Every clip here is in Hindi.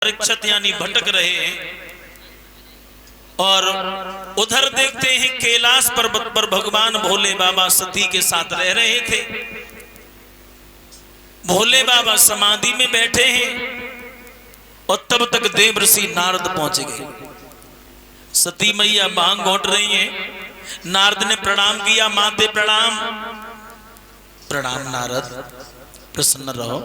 परीक्षित यानी भटक रहे हैं और उधर देखते हैं कैलाश पर्वत पर भगवान भोले बाबा सती के साथ रह रहे थे। भोले बाबा समाधि में बैठे हैं और तब तक देवर्षि नारद पहुंच गए। सती मैया भांग घोट रही हैं। नारद ने प्रणाम किया, माते प्रणाम। प्रणाम नारद, प्रसन्न रहो,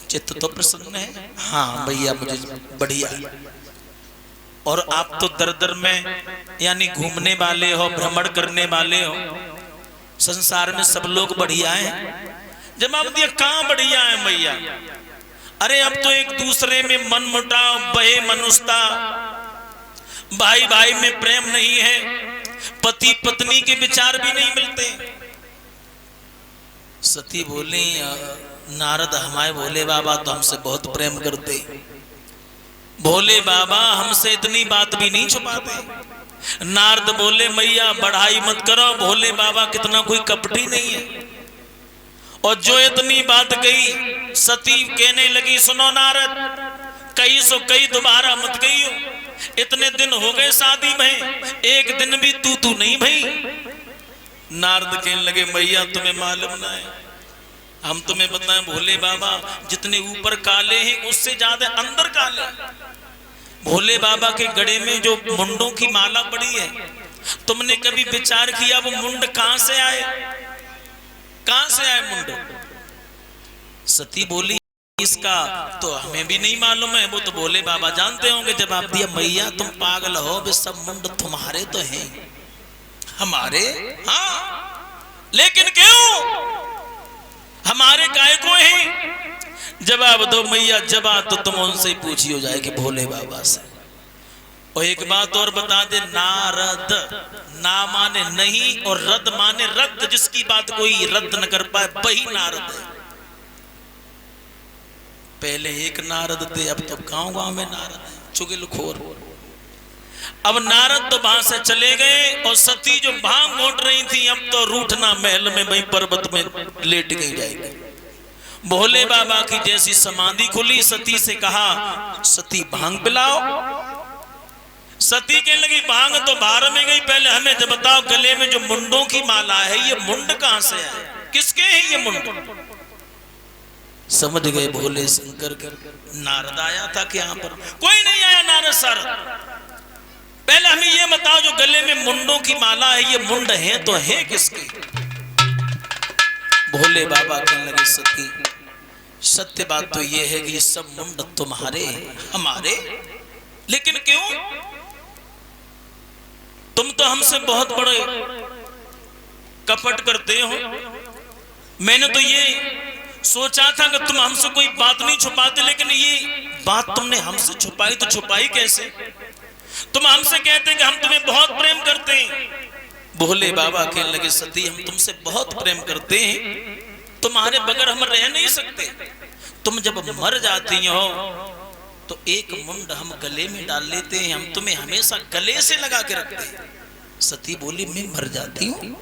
चित्त तो प्रसन्न है। हाँ भैया मुझे बढ़िया। और आप तो दर दर में यानी घूमने वाले हो, भ्रमण करने वाले हो, संसार में सब लोग बढ़िया हैं। जवाब दिया, कहां बढ़िया है भैया? अरे अब तो एक दूसरे में मन मुटाव, बहे मनुष्यता, भाई भाई में प्रेम नहीं है, पति पत्नी के विचार भी नहीं मिलते। सती बोली, नारद हमारे भोले बाबा तो हमसे बहुत प्रेम करते, भोले बाबा हमसे इतनी बात भी नहीं छुपाते। नारद बोले, मैया बढ़ाई मत करो, भोले बाबा कितना कोई कपटी नहीं है। और जो इतनी बात कही, सती कहने लगी, सुनो नारद, कई सो कई दोबारा मत कहियो, इतने दिन हो गए शादी में, एक दिन भी तू नहीं भई। नारद कहने लगे, मैया तुम्हें मालूम ना है, हम तुम्हें बताएं, भोले बाबा जितने ऊपर काले हैं उससे ज्यादा अंदर काले। भोले बाबा के गले में जो मुंडों की माला पड़ी है, तुमने कभी विचार किया वो मुंड कहां से आए? कहां से आए मुंड? सती बोली, इसका तो हमें भी नहीं मालूम है, वो तो भोले बाबा जानते होंगे। जवाब दिया, मैया तुम पागल हो, वे सब मुंड तुम्हारे तो हैं, हमारे? हाँ, लेकिन क्यों हमारे काय को हैं? जवाब दो मैया। जवाब तो तुम उनसे ही पूछी हो जाएगी, भोले बाबा से। और एक बात और बता दे, नारद, ना माने नहीं और रद माने रद्द, जिसकी बात कोई रद्द न कर पाए वही नारद है। पहले एक नारद थे, अब तो गांव गांव में नारद है, चुगलखोर। अब नारद तो वहां से चले गए और सती जो भांग घोट रही थी, अब तो रूठना महल में वहीं पर्वत में लेट गई जाएगी। भोले बाबा की जैसी समाधि खुली, सती से कहा, सती भांग पिलाओ। सती कहने लगी, भांग तो बाहर में गई, पहले हमें जब बताओ गले में जो मुंडों की माला है, ये मुंड कहां से है, किसके हैं ये मुंड? समझ गए भोले शंकर। नारद आया था कि यहां पर कोई नहीं आया। नारद सर, पहले हमें ये बताओ, जो गले में मुंडों की माला है, ये मुंड है तो है किसके? भोले बाबा कहने लगे, सती सत्य बात तो ये है कि ये सब मुंड तुम्हारे, हमारे, लेकिन क्यों? तुम तो हमसे बहुत बड़े कपट करते हो। मैंने तो ये सोचा था कि तुम हमसे कोई बात नहीं छुपाते, लेकिन ये बात तुमने हमसे छुपाई, तो छुपाई कैसे? तुम हमसे कहते हैं कि हम तुम्हें बहुत प्रेम करते हैं। भोले बाबा कहने लगे, सती हम तुमसे बहुत प्रेम करते हैं, तुम्हारे बगैर हम रह नहीं सकते। तुम जब मर जाती हो तो एक मुंड हम गले में डाल लेते हैं, हम तुम्हें हमेशा गले से लगा के रखते हैं। सती बोली, मैं मर जाती हूँ?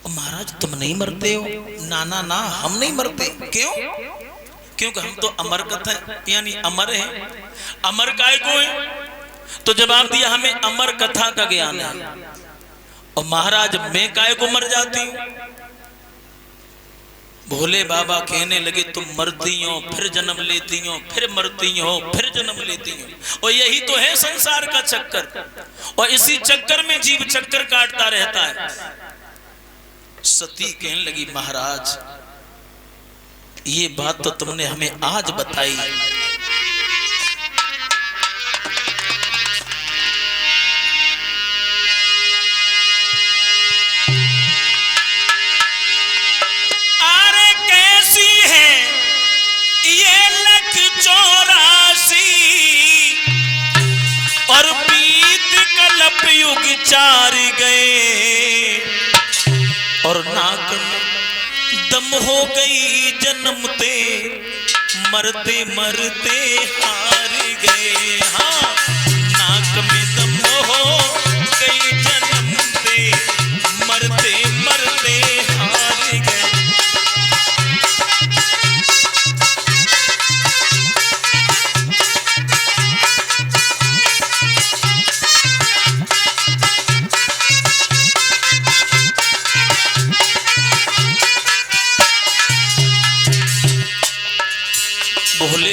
महाराज तुम नहीं मरते हो? ना ना ना, हम नहीं मरते। क्यों? क्योंकि हम तो अमर कथा यानी अमर हैं। अमर काय को है? तो जवाब दिया, हमें अमर कथा का ज्ञान है। और महाराज मैं काय को मर जाती हूँ? भोले बाबा कहने लगे, तुम मरती हो, फिर जन्म लेती हो, फिर मरती हो, फिर जन्म लेती हो, और यही तो है संसार का चक्कर, और इसी चक्कर में जीव चक्कर काटता रहता है। सती कहने लगी, महाराज ये बात तो तुमने हमें आज बताई, अरे कैसी है ये लख 84 और बीत कल्प युग 4 गए, और नाक में दम हो गई जन्मते, मरते मरते हार गए। हाँ, नाक में दम हो गई जन्मते, मरते मरते हार गए।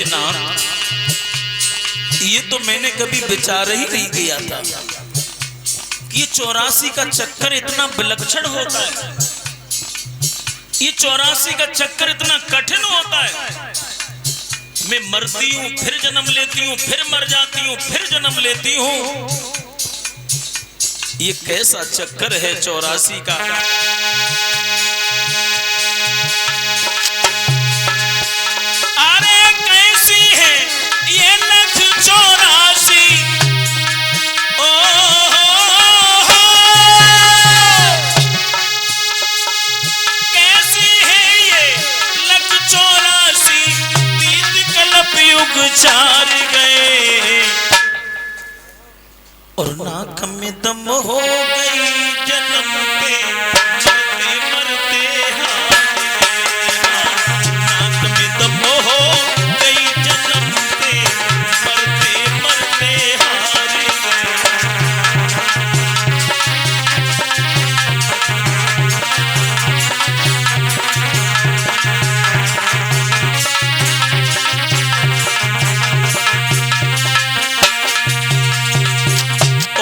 हे नाथ, ये तो मैंने कभी विचार ही नहीं किया था कि ये 84 का चक्कर इतना विलक्षण होता है, ये 84 का चक्कर इतना कठिन होता है। मैं मरती हूं, फिर जन्म लेती हूं, फिर मर जाती हूं, फिर जन्म लेती हूं। ये कैसा चक्कर है 84 का। अरे कैसी है ये लख 84, ओ कैसी है ये लख 84, बीत कल्प युग 4 गए और नाक में दम हो गई जन्म पे मरते मरते हार गए। नाक में दम हो गई जन्म पे मरते मरते हार गए।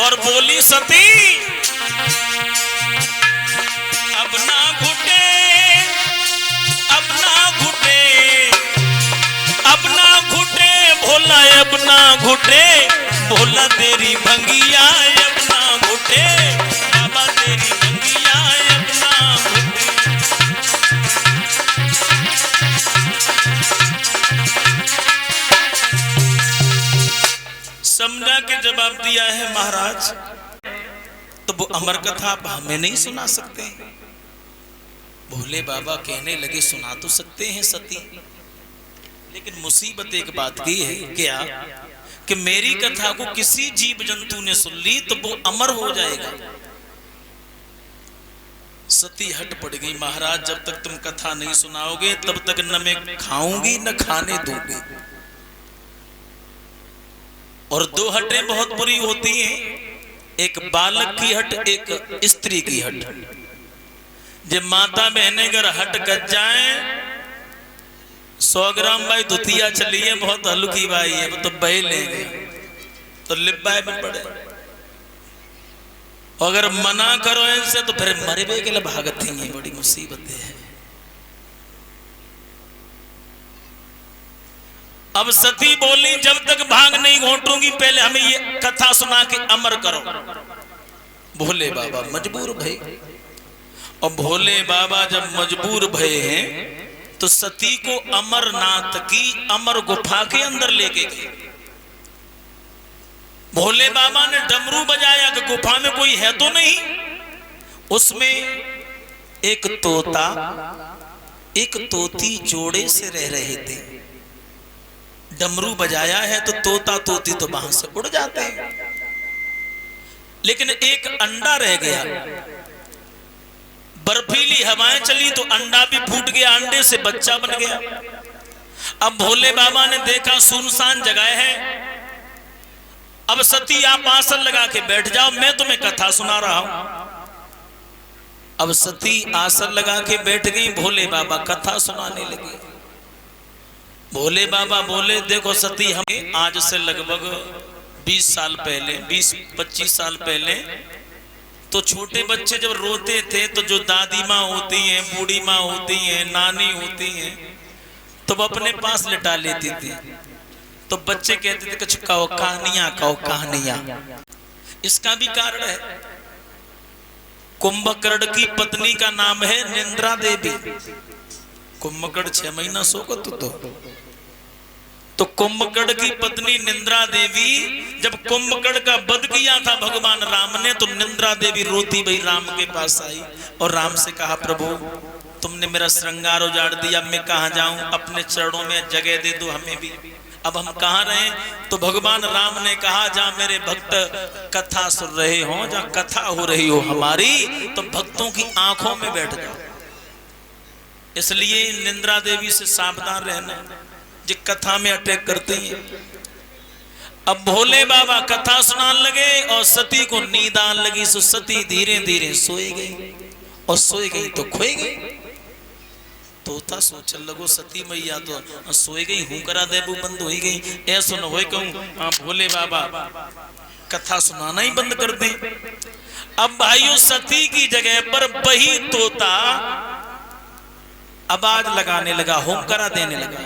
और बोली सती, अब ना घुटे, अब ना घुटे, अब ना घुटे भोला, अब ना घुटे भोला तेरी भंगिया, अब ना घुटे बाबा तेरी भंगिया, अब ना घुटे। समझा के जवाब दिया है महाराज, तो वो अमर कथा आप हमें नहीं सुना सकते। भोले बाबा कहने लगे सुना तो सकते हैं सती, लेकिन मुसीबत एक बात की है क्या कि मेरी कथा को किसी जीव जंतु ने सुन ली तो वो अमर हो जाएगा। सती हट पड़ गई, महाराज जब तक तुम कथा नहीं सुनाओगे तब तक न मैं खाऊंगी न खाने दूंगी। और 2 हटें बहुत बुरी होती हैं, एक बालक की हट, एक स्त्री की हट। जब माता बहने घर हट कर जाए, 100 ग्राम भाई दुतिया चली है, बहुत हल्की भाई है, वो तो बह लेंगे तो लिब्बाए में पड़े। अगर मना करो इनसे तो फिर मरबे के लिए भागत ही, बड़ी मुसीबत है। अब सती बोली जब तक भाग नहीं घोटूंगी पहले हमें ये कथा सुना के अमर करो। भोले बाबा मजबूर भये, और भोले बाबा जब मजबूर भये हैं तो सती को अमरनाथ की अमर गुफा के अंदर लेके गए। भोले बाबा ने डमरू बजाया कि गुफा में कोई है तो नहीं। उसमें एक तोता एक तोती जोड़े से रह रहे थे। डमरू बजाया है तो तोता तोती तो वहां से उड़ जाते हैं, लेकिन एक अंडा रह गया। बर्फीली हवाएं चली तो अंडा भी फूट गया, अंडे से बच्चा बन गया। अब भोले बाबा ने देखा सुनसान जगह है, अब सती आप आसन लगा के बैठ जाओ, मैं तुम्हें कथा सुना रहा हूं। अब सती आसन लगा के बैठ गई, भोले बाबा कथा सुनाने लगे। भोले बाबा बोले देखो सती, हमें आज से लगभग 20 साल पहले, 20-25 साल पहले तो छोटे बच्चे जब रोते थे तो जो दादी माँ होती हैं, बूढ़ी माँ होती हैं, नानी होती हैं, तो वो अपने पास लिटा लेती थी। तो बच्चे कहते थे कुछ कहो कहानियां, कहो कहानियां। इसका भी कारण है, कुंभकर्ण की पत्नी का नाम है निंद्रा देवी। कुंभकर्ण 6 महीना सोगत तो कुंभकर्ण की पत्नी निंद्रा देवी, जब कुंभकर्ण का वध किया था भगवान राम ने, तो निंद्रा देवी रोती भाई राम के पास आई और राम से कहा प्रभु तुमने मेरा श्रृंगार उजाड़ दिया, मैं कहाँ जाऊं, अपने चरणों में जगह दे दो हमें भी, अब हम कहाँ रहें। तो भगवान राम ने कहा जहाँ मेरे भक्त कथा सुन रहे हो, जहाँ कथा हो रही हो हमारी, तो भक्तों की आंखों में बैठ जाओ। इसलिए निंद्रा देवी से सावधान रहना, जो कथा में अटैक करते हैं। अब भोले बाबा कथा सुनाने लगे और सती को नींद आने लगी, सो सती धीरे धीरे सोई गई, और सोई गई तो खोई गई। तोता सोचल लगो सती मैया तो सोई गई हूँ करा देबू बंद हो गई, ऐसा न हो कहूँ भोले बाबा कथा सुनाना ही बंद कर दे। अब भाइयों सती की जगह पर वही तोता आवाज लगाने लगा, हुंकारा देने लगा।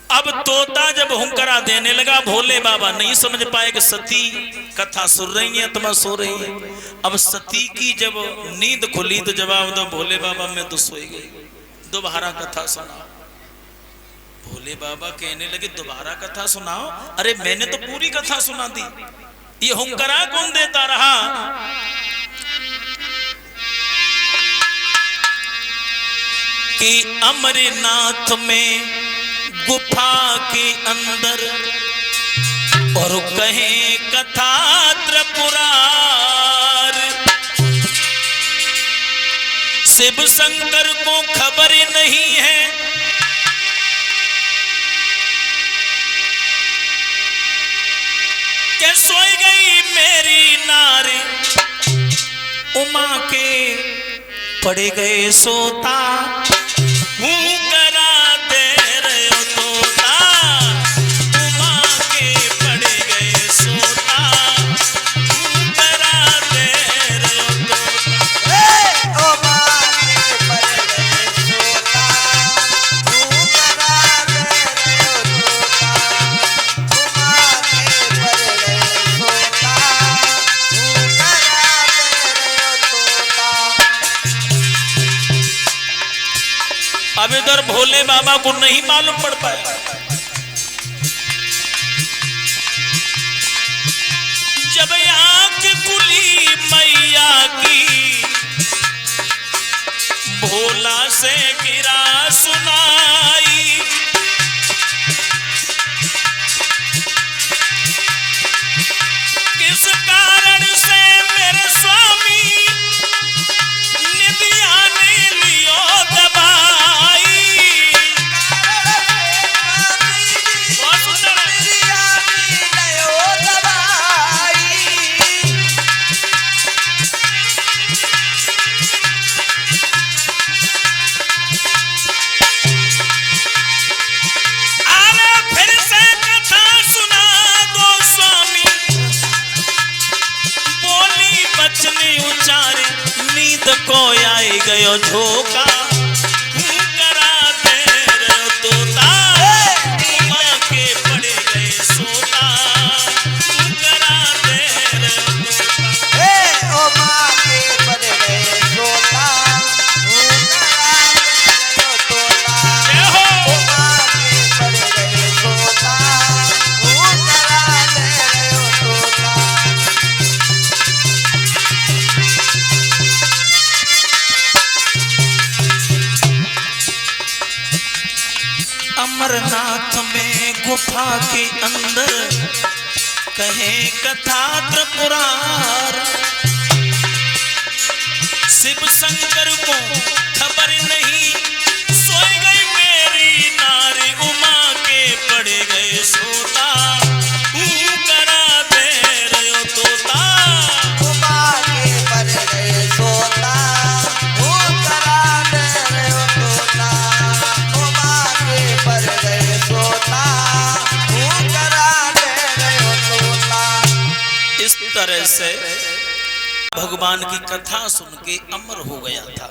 अब तोता जब हुंकारा देने लगा, भोले बाबा नहीं समझ पाए कि सती कथा सुन रही है अथवा सो रही है। अब सती की जब नींद खुली तो जवाब दो, भोले बाबा मैं तो सोई गई, दोबारा कथा सुनाओ। भोले बाबा कहने लगे दोबारा कथा सुनाओ, अरे मैंने तो पूरी कथा सुना दी, ये हुंकारा कौन देता रहा? कि अमरनाथ में गुफा के अंदर और कहे कथा त्रिपुरार, शिव शंकर को खबर नहीं है कि सोई गई मेरी नारी, उमा के पड़े गए सोता, हूँ करा दे रहे हो तोता, उमा के पड़े गए सोता, हूँ करा दे रहे हो तोता, उमा के पड़े गए सोता, हूँ करा दे रहे हो तोता, उमा के पड़े गए सोता, हूँ करा दे रहे हो तोता। अब इधर भोले बाबा को नहीं मालूम पड़ पाया। जब आंख खुली मैया की, भोला से गिरा सुनाई, किस कारण से मेरे स्वामी निदिया ने लियो दबाई। अरे फिर से कथा सुना दो स्वामी, बोली बचने उचारे, नींद को आई गयो झोंका, हूँ करा दे रहे हो तोता, उमा के पड़े गए सोता, हूँ करा दे रहे हो तोता। उमा के पड़े गए सोता, हूँ करा दे रहे हो तोता, जय हो। उमा के पड़े गए सोता, हूँ करा दे रहे हो तोता। अमरनाथ में गुफा के अंदर कहे कथा त्रिपुरार, शिव शंकर को खबर नहीं, सोई गई मेरी नारी, उमा के पड़े गए सोता, हूँ करा दे रहे हो तोता, उमा के पड़े गए सोता, हूँ करा दे रहे हो तोता, उमा के पड़े गए सोता, हूँ करा दे रहे हो तोता। इस तरह से भगवान की कथा सुन के अमर हो गया था।